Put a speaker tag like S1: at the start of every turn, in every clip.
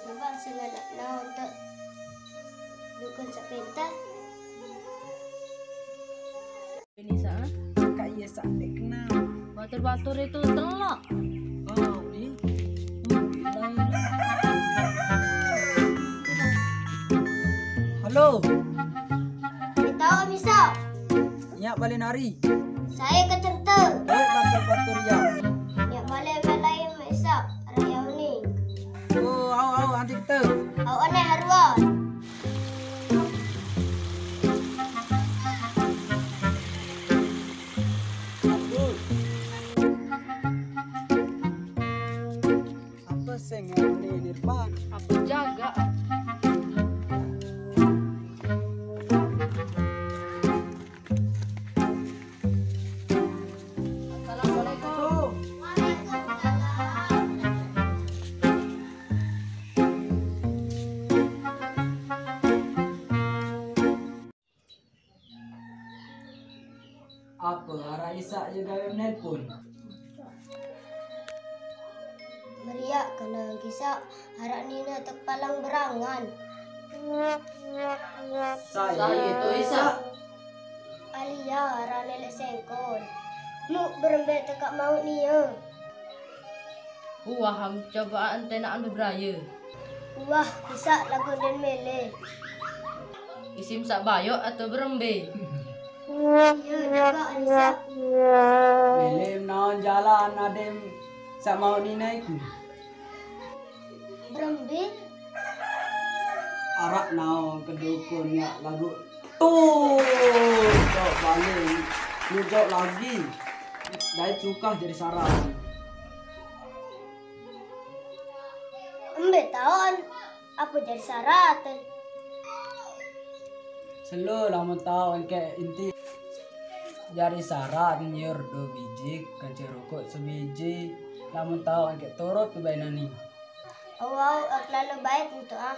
S1: Coba sengaja untuk dukun sepintar.
S2: Ini sah?
S3: Kak iya sak dek kenal.
S2: Batur-batur itu telok.
S3: Oh, ini. Halo,
S1: Tahu bisa?
S3: nyak balik nari.
S1: Saya kecerta.
S3: Batur-batur ya.
S1: Ya boleh balai masak raya uning.
S3: Oh, au nanti kita.
S1: Awak aneh haruan.
S3: Apa sing ini Nirpan?
S2: Aku jaga. Assalamualaikum.
S3: Apa arah Isa juga nelpon?
S1: Meriak kena kisah harap Nina terpalang berangan.
S2: Saya itu Isa.
S1: Alia rane le sengkon. Nuk berembet tekak maut Nia.
S2: Waham cobaan tenak anu beraya.
S1: Wah, kisah lagu dan mele.
S2: Isim sak bayok atau berembe.
S1: Iya juga Anissa.
S3: Melim naon jalan adem sak mau ni naik.
S1: Berembit.
S3: Arak naon kedukun ya lagu. Tuh, jok balik. Lu jok lagi. Dai cukah jadi sarang.
S1: Embe tahun apa jadi syaratan.
S3: Selo lama tahu ke inti jari syarat nyur 2 biji kancing rokok sebiji lama tahu ke turut ke bainani.
S1: Wow, lalu baik untuk ah.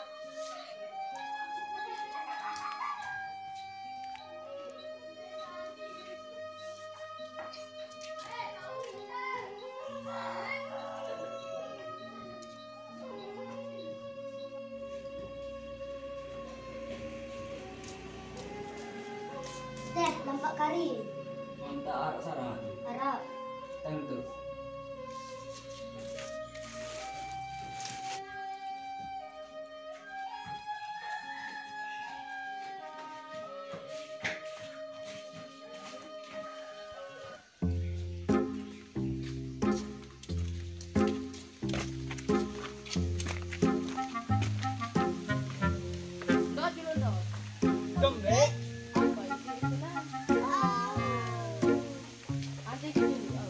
S1: Teh, nampak kari.
S3: Minta arak syarat.
S1: Harap.
S3: Tentu.
S2: Enggak kilo dah.
S3: Gembe.
S2: Apa itu lah? Adik dulu.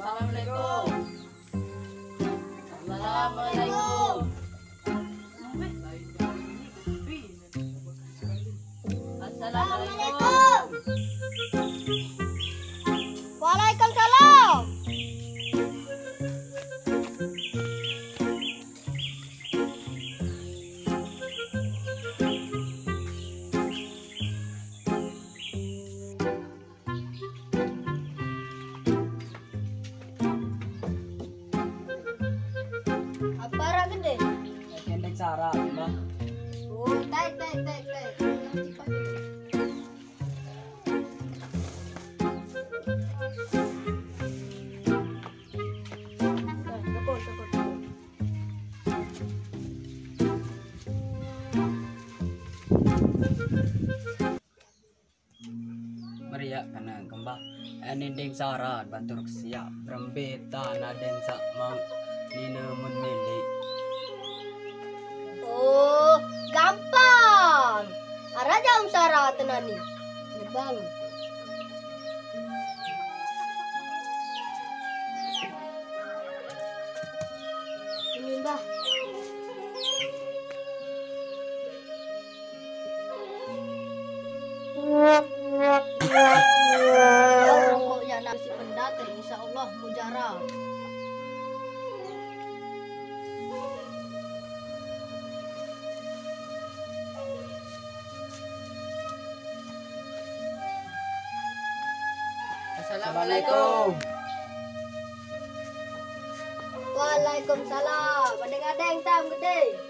S2: Assalamualaikum. Assalamualaikum. Assalamualaikum.
S1: Waalaikumsalam. Apa rak gede?
S3: Kendek syarat, Bang.
S1: Oh, tai.
S3: siap kena kembah aninding sarat batur siap berembeta naden sak mau nina mun milik.
S1: Oh, gampang. Ara jam syarat nani. Bang. Ini Mbah. Ya rokoknya nasi pendaten insya Allah mujarab.
S2: Assalamualaikum.
S1: Waalaikumsalam. Adeng-adeng tam gede.